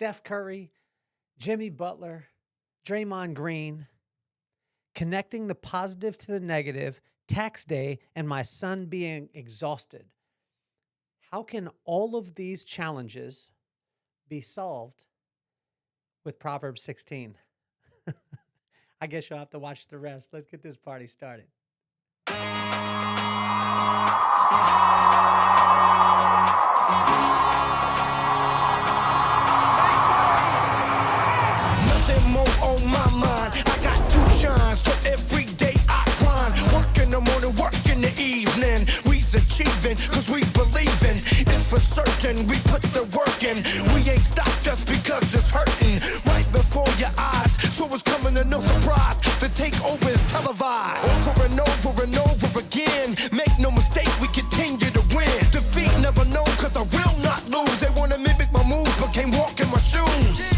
Steph Curry, Jimmy Butler, Draymond Green, connecting the positive to the negative, tax day, and my son being exhausted. How can all of these challenges be solved with Proverbs 16? I guess you'll have to watch the rest. Let's get this party started. Nothing more on my mind. I got two shines, so every day I climb. Work in the morning, work in the evening. We's achieving, cause we believing. It's for certain, we put the work in. We ain't stopped just because it's hurting. Right before your eyes, so it's coming to no surprise. The takeover is televised. Over and over and over again. Make no mistake, we continue to win. Defeat never known, cause I will not lose. They wanna mimic my moves, but can't walk in my shoes.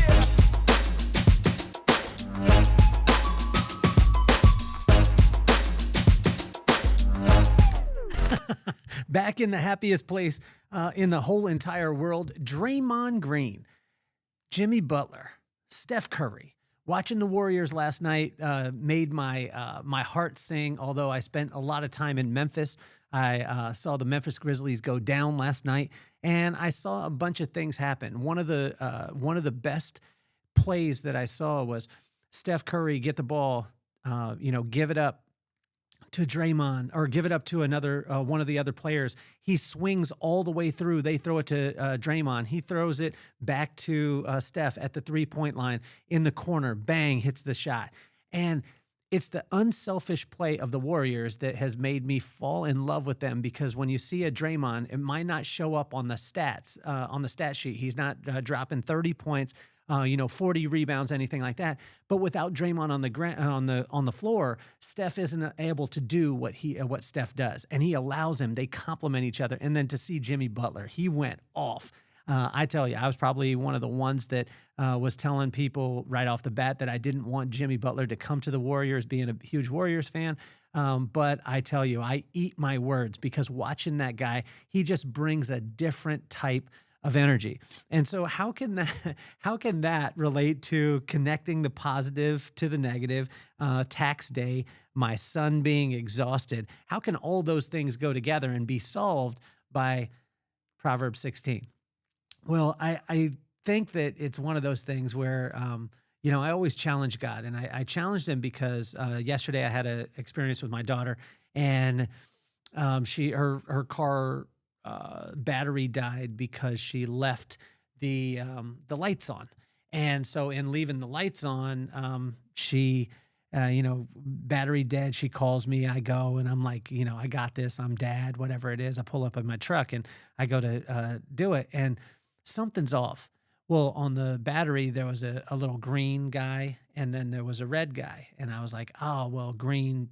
Back in the happiest place in the whole entire world, Draymond Green, Jimmy Butler, Steph Curry. Watching the Warriors last night made my my heart sing, although I spent a lot of time in Memphis. I saw the Memphis Grizzlies go down last night, and I saw a bunch of things happen. One of the best plays that I saw was Steph Curry get the ball, give it up to Draymond or give it up to another one of the other players. He swings all the way through. They throw it to Draymond. He throws it back to Steph at the three-point line in the corner. Bang, hits the shot. And it's the unselfish play of the Warriors that has made me fall in love with them, because when you see a Draymond, it might not show up on the stats, on the stat sheet. He's not dropping 30 points, 40 rebounds, anything like that. But without Draymond on the floor, Steph isn't able to do what Steph does, and he allows him. They complement each other. And then to see Jimmy Butler, he went off. I tell you, I was probably one of the ones that was telling people right off the bat that I didn't want Jimmy Butler to come to the Warriors, being a huge Warriors fan. But I tell you, I eat my words, because watching that guy, he just brings a different type of energy. And so how can that relate to connecting the positive to the negative, tax day, my son being exhausted? How can all those things go together and be solved by Proverbs 16? Well, I think that it's one of those things where, I always challenge God, and I challenged him because yesterday I had an experience with my daughter, and her car battery died because she left the lights on. And so in leaving the lights on, she, battery dead. She calls me, I go, and I'm like, I got this. I'm dad, whatever it is. I pull up in my truck and I go to do it, and something's off. Well, on the battery, there was a little green guy, and then there was a red guy. And I was like, oh, well, green,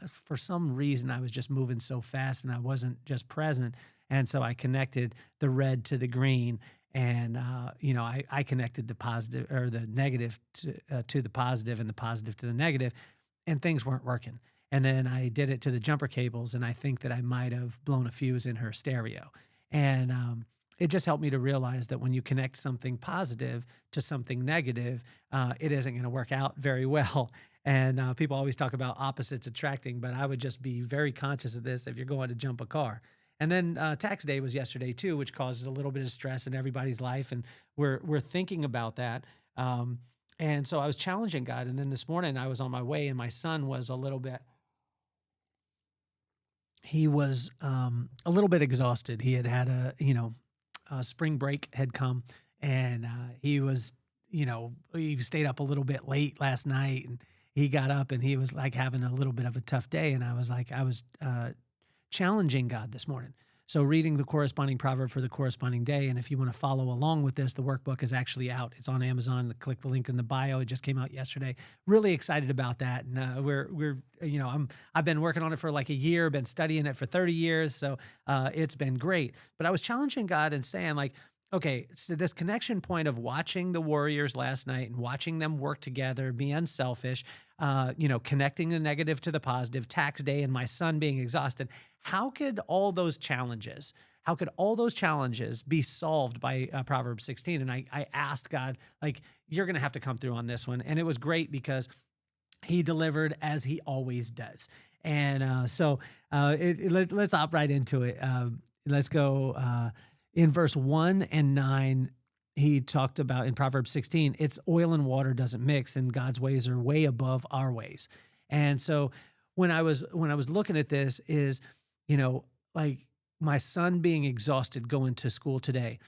for some reason, I was just moving so fast and I wasn't just present. And so I connected the red to the green, and I connected the positive or the negative to the positive, and the positive to the negative, and things weren't working. And then I did it to the jumper cables, and I think that I might have blown a fuse in her stereo. And it just helped me to realize that when you connect something positive to something negative, it isn't going to work out very well. And people always talk about opposites attracting, but I would just be very conscious of this if you're going to jump a car. And then tax day was yesterday too, which causes a little bit of stress in everybody's life, and we're thinking about that. And so I was challenging God. And then this morning I was on my way, and my son was a little bit exhausted. He had spring break had come, and he was, he stayed up a little bit late last night, and he got up and he was like having a little bit of a tough day. And I was challenging God this morning. So reading the corresponding proverb for the corresponding day. And if you want to follow along with this, the workbook is actually out. It's on Amazon. Click the link in the bio. It just came out yesterday. Really excited about that. And I've been working on it for like a year, been studying it for 30 years. So it's been great. But I was challenging God and saying, like, okay, so this connection point of watching the Warriors last night and watching them work together, be unselfish, connecting the negative to the positive, tax day, and my son being exhausted. How could all those challenges, how could all those challenges be solved by Proverbs 16? And I asked God, like, you're going to have to come through on this one. And it was great because he delivered as he always does. And let's hop right into it. Let's go in verse 1 and 9. He talked about in Proverbs 16, it's oil and water doesn't mix, and God's ways are way above our ways. And so when I was looking at this is, like my son being exhausted going to school today,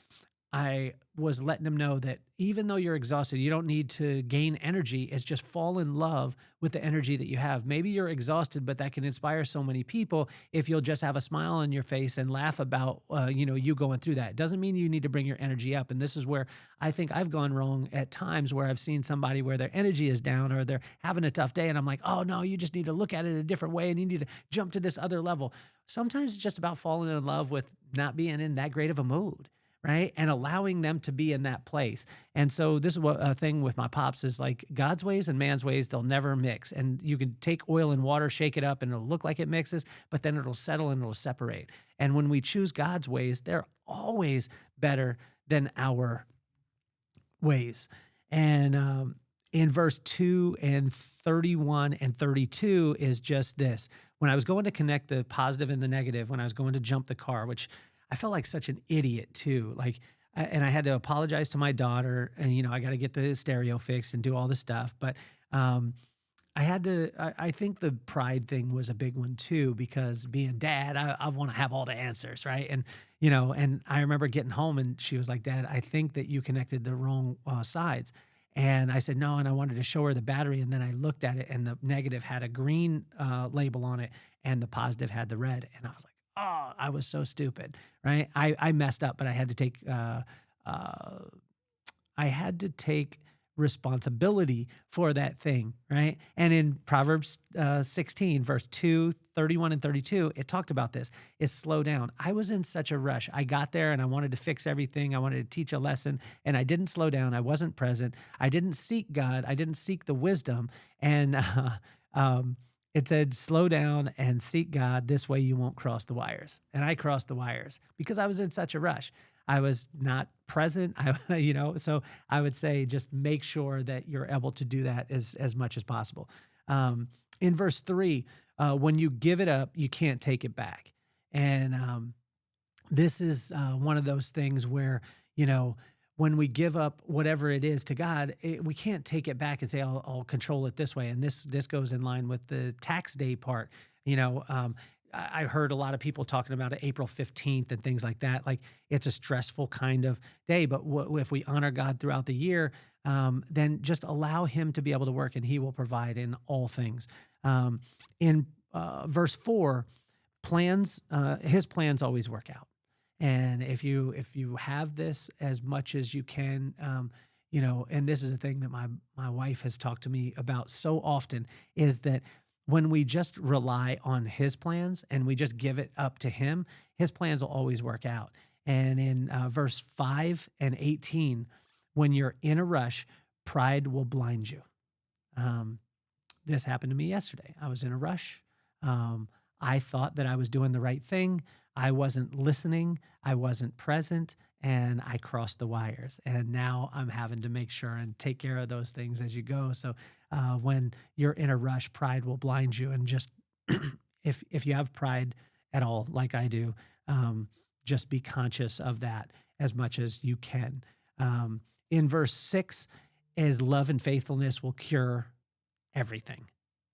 I was letting him know that even though you're exhausted, you don't need to gain energy. It's just fall in love with the energy that you have. Maybe you're exhausted, but that can inspire so many people if you'll just have a smile on your face and laugh about, you going through that. It doesn't mean you need to bring your energy up. And this is where I think I've gone wrong at times, where I've seen somebody where their energy is down or they're having a tough day. And I'm like, oh no, you just need to look at it a different way and you need to jump to this other level. Sometimes it's just about falling in love with not being in that great of a mood. Right. And allowing them to be in that place. And so this is what a thing with my pops is like God's ways and man's ways, they'll never mix. And you can take oil and water, shake it up, and it'll look like it mixes, but then it'll settle and it'll separate. And when we choose God's ways, they're always better than our ways. And in verse 2 and 31 and 32 is just this. When I was going to connect the positive and the negative, when I was going to jump the car, which I felt like such an idiot too. And I had to apologize to my daughter, and I got to get the stereo fixed and do all this stuff. But I think the pride thing was a big one too, because being dad, I want to have all the answers, right? And and I remember getting home and she was like, "Dad, I think that you connected the wrong sides." And I said, no, and I wanted to show her the battery. And then I looked at it, and the negative had a green label on it, and the positive had the red. And I was like, oh, I was so stupid, right? I messed up, but I had to take responsibility for that thing, right? And in Proverbs 16, verse 2, 31 and 32, it talked about this, is slow down. I was in such a rush. I got there and I wanted to fix everything. I wanted to teach a lesson, and I didn't slow down. I wasn't present. I didn't seek God. I didn't seek the wisdom. And it said, slow down and seek God. This way you won't cross the wires. And I crossed the wires because I was in such a rush. I was not present. So I would say just make sure that you're able to do that as much as possible. In verse 3, when you give it up, you can't take it back. And this is one of those things where, when we give up whatever it is to God, we can't take it back and say, I'll control it this way. And this goes in line with the tax day part. I heard a lot of people talking about it, April 15th and things like that. Like it's a stressful kind of day, but if we honor God throughout the year, then just allow him to be able to work, and he will provide in all things. In verse 4, his plans always work out. And if you have this as much as you can, and this is a thing that my wife has talked to me about so often, is that when we just rely on his plans and we just give it up to him, his plans will always work out. And in verse 5 and 18, when you're in a rush, pride will blind you. This happened to me yesterday. I was in a rush. I thought that I was doing the right thing. I wasn't listening. I wasn't present, and I crossed the wires. And now I'm having to make sure and take care of those things as you go. So when you're in a rush, pride will blind you. And just if you have pride at all, like I do, just be conscious of that as much as you can. In verse 6 is love and faithfulness will cure everything.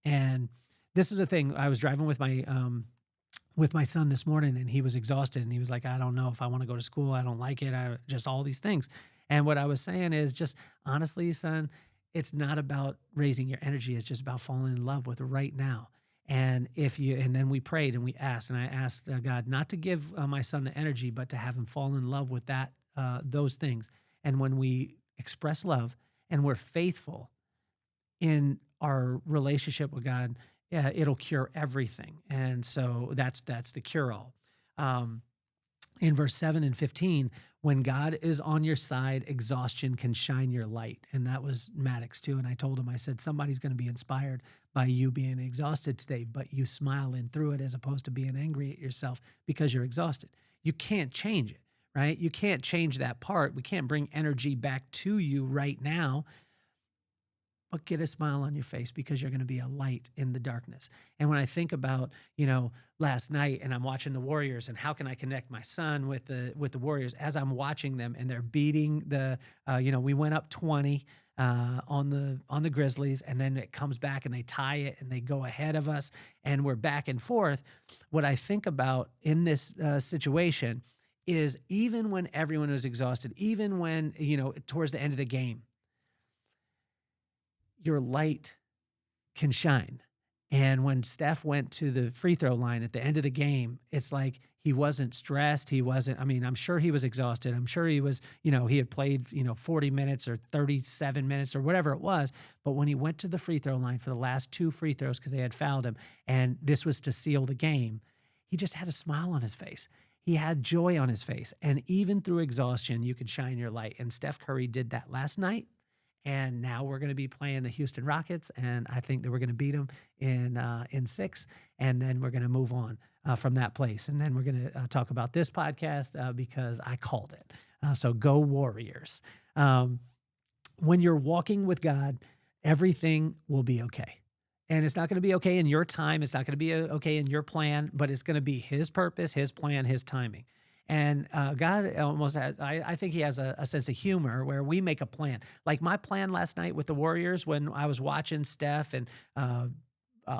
And this is the thing. I was driving with my son this morning, and he was exhausted, and he was like, I don't know if I want to go to school. I don't like it. Just all these things. And what I was saying is just honestly, son, it's not about raising your energy. It's just about falling in love with right now. And then we prayed and we asked, and I asked God not to give my son the energy, but to have him fall in love with those things. And when we express love and we're faithful in our relationship with God, it'll cure everything. And so that's the cure-all. In verse 7 and 15, when God is on your side, exhaustion can shine your light. And that was Maddox too. And I told him, I said, somebody's going to be inspired by you being exhausted today, but you smile in through it as opposed to being angry at yourself because you're exhausted. You can't change it, right? You can't change that part. We can't bring energy back to you right now. But get a smile on your face because you're going to be a light in the darkness. And when I think about, last night and I'm watching the Warriors and how can I connect my son with the Warriors as I'm watching them and they're beating we went up 20 on the Grizzlies, and then it comes back and they tie it and they go ahead of us and we're back and forth. What I think about in this situation is even when everyone was exhausted, even when, towards the end of the game, your light can shine. And when Steph went to the free throw line at the end of the game, it's like he wasn't stressed. I'm sure he was exhausted. I'm sure he was, he had played, 40 minutes or 37 minutes or whatever it was. But when he went to the free throw line for the last 2 free throws, because they had fouled him, and this was to seal the game, he just had a smile on his face. He had joy on his face. And even through exhaustion, you could shine your light. And Steph Curry did that last night. And now we're going to be playing the Houston Rockets, and I think that we're going to beat them in 6, and then we're going to move on from that place. And then we're going to talk about this podcast because I called it. So go Warriors. When you're walking with God, everything will be okay. And it's not going to be okay in your time. It's not going to be okay in your plan, but it's going to be His purpose, His plan, His timing. And God almost has, I think He has a sense of humor where we make a plan. Like my plan last night with the Warriors when I was watching Steph and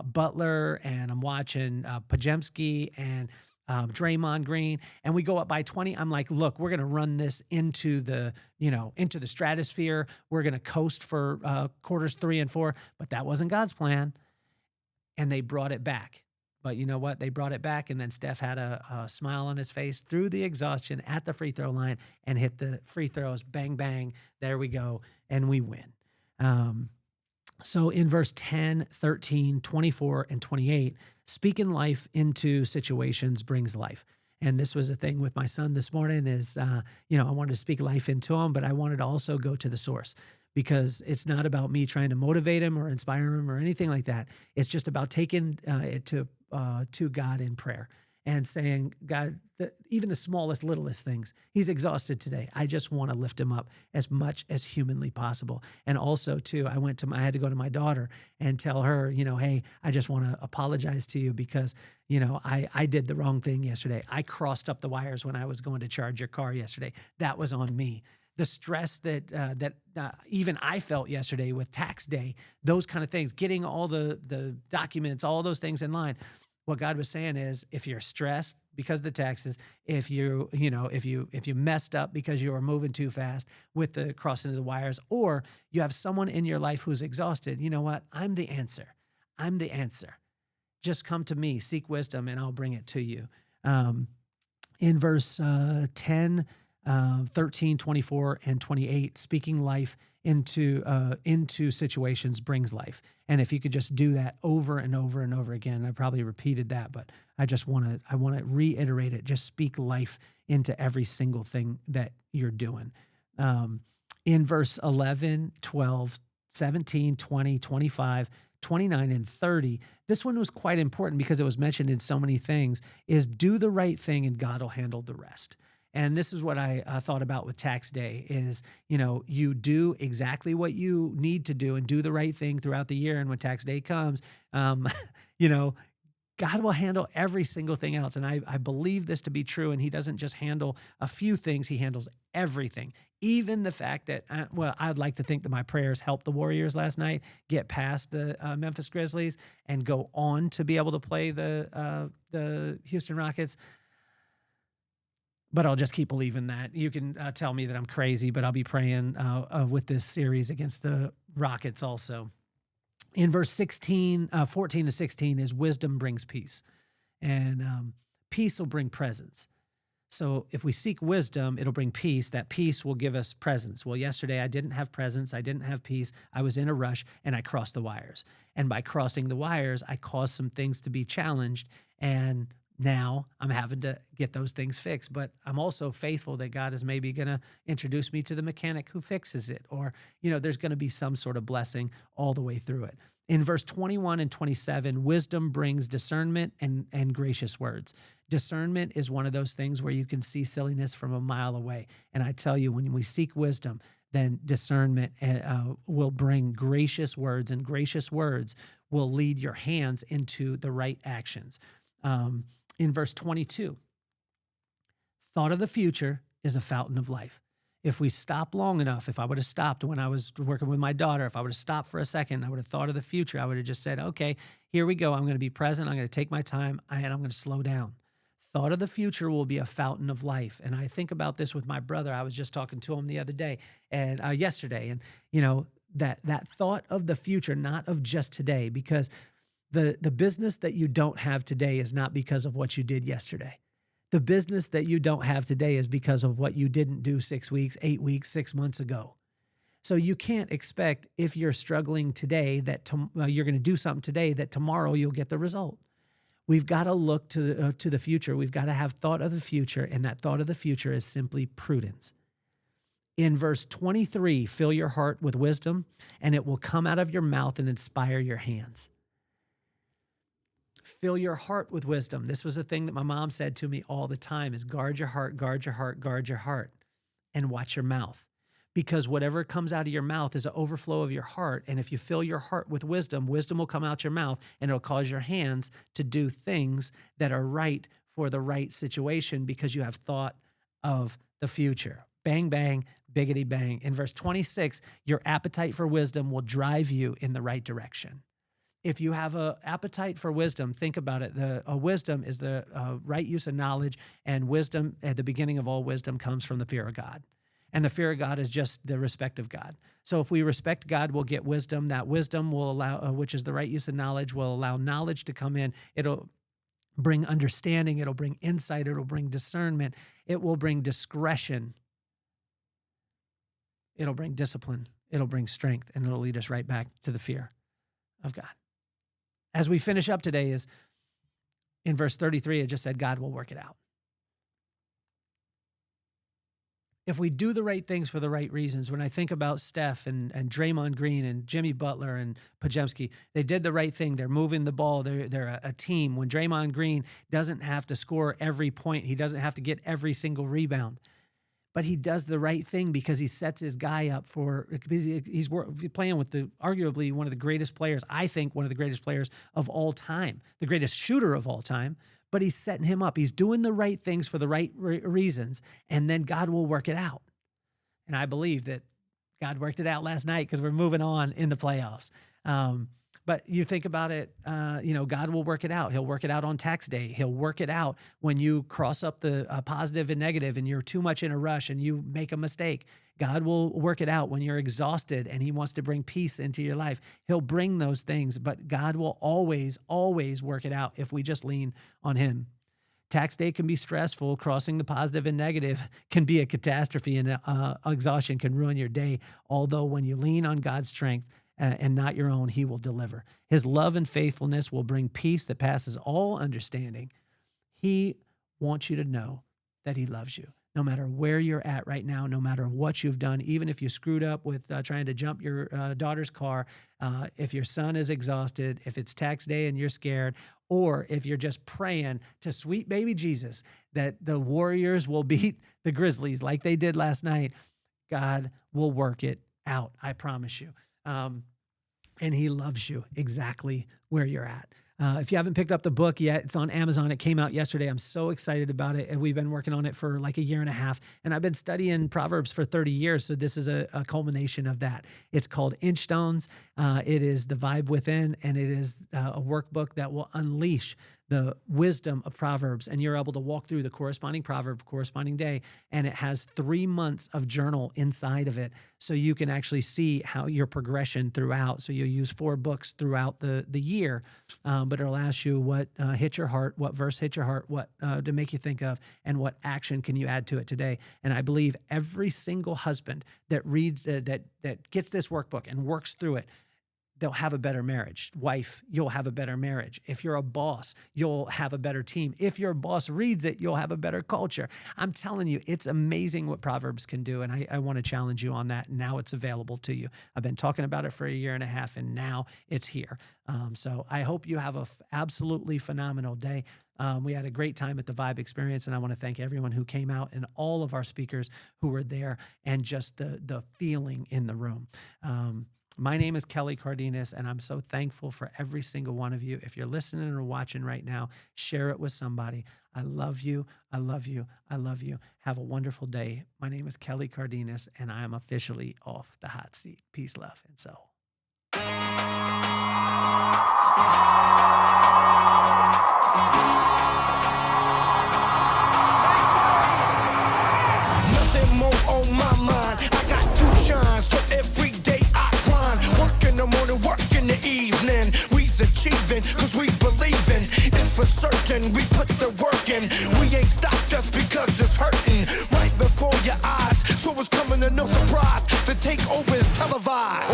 Butler, and I'm watching Pajemski and Draymond Green, and we go up by 20. I'm like, look, we're going to run this into the stratosphere. We're going to coast for quarters 3 and 4, but that wasn't God's plan. And they brought it back. But you know what? They brought it back, and then Steph had a smile on his face through the exhaustion at the free throw line and hit the free throws. Bang, bang. There we go. And we win. So in verse 10, 13, 24, and 28, speaking life into situations brings life. And this was a thing with my son this morning is, I wanted to speak life into him, but I wanted to also go to the source. Because it's not about me trying to motivate him or inspire him or anything like that. It's just about taking it to God in prayer and saying, God, even the smallest, littlest things, he's exhausted today. I just want to lift him up as much as humanly possible. And also, too, I had to go to my daughter and tell her, hey, I just want to apologize to you because, I did the wrong thing yesterday. I crossed up the wires when I was going to charge your car yesterday. That was on me. The stress that even I felt yesterday with tax day, those kind of things, getting all the documents, all those things in line. What God was saying is, if you're stressed because of the taxes, if you messed up because you were moving too fast with the crossing of the wires, or you have someone in your life who's exhausted, you know what? I'm the answer. I'm the answer. Just come to me, seek wisdom, and I'll bring it to you. In verse 10. 13, 24, and 28, speaking life into situations brings life. And if you could just do that over and over and over again, I probably repeated that, but I want to reiterate it. Just speak life into every single thing that you're doing. In verse 11, 12, 17, 20, 25, 29, and 30, this one was quite important because it was mentioned in so many things, is do the right thing and God will handle the rest. And this is what I thought about with tax day is, you do exactly what you need to do and do the right thing throughout the year. And when tax day comes, God will handle every single thing else. And I believe this to be true. And He doesn't just handle a few things. He handles everything. Even the fact that, I'd like to think that my prayers helped the Warriors last night get past the Memphis Grizzlies and go on to be able to play the Houston Rockets. But I'll just keep believing that. You can tell me that I'm crazy, but I'll be praying with this series against the Rockets also. In verse 14 to 16 is wisdom brings peace. And peace will bring presence. So if we seek wisdom, it'll bring peace. That peace will give us presence. Well, yesterday I didn't have presence. I didn't have peace. I was in a rush and I crossed the wires. And by crossing the wires, I caused some things to be challenged. And now I'm having to get those things fixed, but I'm also faithful that God is maybe going to introduce me to the mechanic who fixes it, or, there's going to be some sort of blessing all the way through it. In verse 21 and 27, wisdom brings discernment and gracious words. Discernment is one of those things where you can see silliness from a mile away. And I tell you, when we seek wisdom, then discernment will bring gracious words, and gracious words will lead your hands into the right actions. In verse 22, thought of the future is a fountain of life. If we stop long enough, if I would have stopped when I was working with my daughter, if I would have stopped for a second, I would have thought of the future. I would have just said, okay, here we go. I'm going to be present. I'm going to take my time, and I'm going to slow down. Thought of the future will be a fountain of life. And I think about this with my brother. I was just talking to him the other day and yesterday. And, that thought of the future, not of just today, because the business that you don't have today is not because of what you did yesterday. The business that you don't have today is because of what you didn't do 6 weeks, 8 weeks, 6 months ago. So you can't expect, if you're struggling today, that you're going to do something today, that tomorrow you'll get the result. We've got to look to the future. We've got to have thought of the future, and that thought of the future is simply prudence. In verse 23, fill your heart with wisdom, and it will come out of your mouth and inspire your hands. Fill your heart with wisdom. This was a thing that my mom said to me all the time, is guard your heart, guard your heart, guard your heart, and watch your mouth. Because whatever comes out of your mouth is an overflow of your heart. And if you fill your heart with wisdom, wisdom will come out your mouth, and it'll cause your hands to do things that are right for the right situation because you have thought of the future. Bang, bang, biggety, bang. In verse 26, your appetite for wisdom will drive you in the right direction. If you have an appetite for wisdom, think about it. Wisdom is the right use of knowledge, and wisdom, at the beginning of all wisdom, comes from the fear of God. And the fear of God is just the respect of God. So if we respect God, we'll get wisdom. That wisdom will allow, which is the right use of knowledge, will allow knowledge to come in. It'll bring understanding. It'll bring insight. It'll bring discernment. It will bring discretion. It'll bring discipline. It'll bring strength, and it'll lead us right back to the fear of God. As we finish up today, is in verse 33, it just said, God will work it out. If we do the right things for the right reasons, when I think about Steph and Draymond Green and Jimmy Butler and Pajemski, they did the right thing. They're moving the ball. They're a team. When Draymond Green doesn't have to score every point, he doesn't have to get every single rebound, but he does the right thing because he sets his guy up for, because he's playing with arguably one of the greatest players, I think one of the greatest players of all time, the greatest shooter of all time, but he's setting him up. He's doing the right things for the right reasons, and then God will work it out. And I believe that God worked it out last night because we're moving on in the playoffs. But you think about it, God will work it out. He'll work it out on tax day. He'll work it out when you cross up the positive and negative and you're too much in a rush and you make a mistake. God will work it out when you're exhausted and he wants to bring peace into your life. He'll bring those things, but God will always, always work it out if we just lean on him. Tax day can be stressful. Crossing the positive and negative can be a catastrophe, and exhaustion can ruin your day. Although when you lean on God's strength, and not your own, he will deliver. His love and faithfulness will bring peace that passes all understanding. He wants you to know that he loves you, no matter where you're at right now, no matter what you've done, even if you screwed up with trying to jump your daughter's car, if your son is exhausted, if it's tax day and you're scared, or if you're just praying to sweet baby Jesus that the Warriors will beat the Grizzlies like they did last night, God will work it out. I promise you. And he loves you exactly where you're at. If you haven't picked up the book yet, it's on Amazon. It came out yesterday. I'm so excited about it. And we've been working on it for like a year and a half. And I've been studying Proverbs for 30 years. So this is a culmination of that. It's called Inchstones. It is the vibe within, and it is a workbook that will unleash the wisdom of Proverbs, and you're able to walk through the corresponding proverb, corresponding day, and it has 3 months of journal inside of it, so you can actually see how your progression throughout. So you'll use 4 books throughout the year, but it'll ask you what hit your heart, what verse hit your heart, what to make you think of, and what action can you add to it today. And I believe every single husband that reads that gets this workbook and works through it, they'll have a better marriage. Wife, you'll have a better marriage. If you're a boss, you'll have a better team. If your boss reads it, you'll have a better culture. I'm telling you, it's amazing what Proverbs can do. And I want to challenge you on that. Now it's available to you. I've been talking about it for 1.5 years, and now it's here. So I hope you have a absolutely phenomenal day. We had a great time at the Vibe Experience, and I want to thank everyone who came out and all of our speakers who were there, and just the feeling in the room. My name is Kelly Cardenas, and I'm so thankful for every single one of you. If you're listening or watching right now, share it with somebody. I love you. I love you. I love you. Have a wonderful day. My name is Kelly Cardenas, and I am officially off the hot seat. Peace, love, and soul. Nothing more on my mind. I got to shine, so every day I grind. Work in the morning, work in the evening. We's achieving, cause we believing. It's for certain, we put the work in. We ain't stopped just because it's hurting. Right before your eyes, so it's coming to no surprise. The takeover is televised.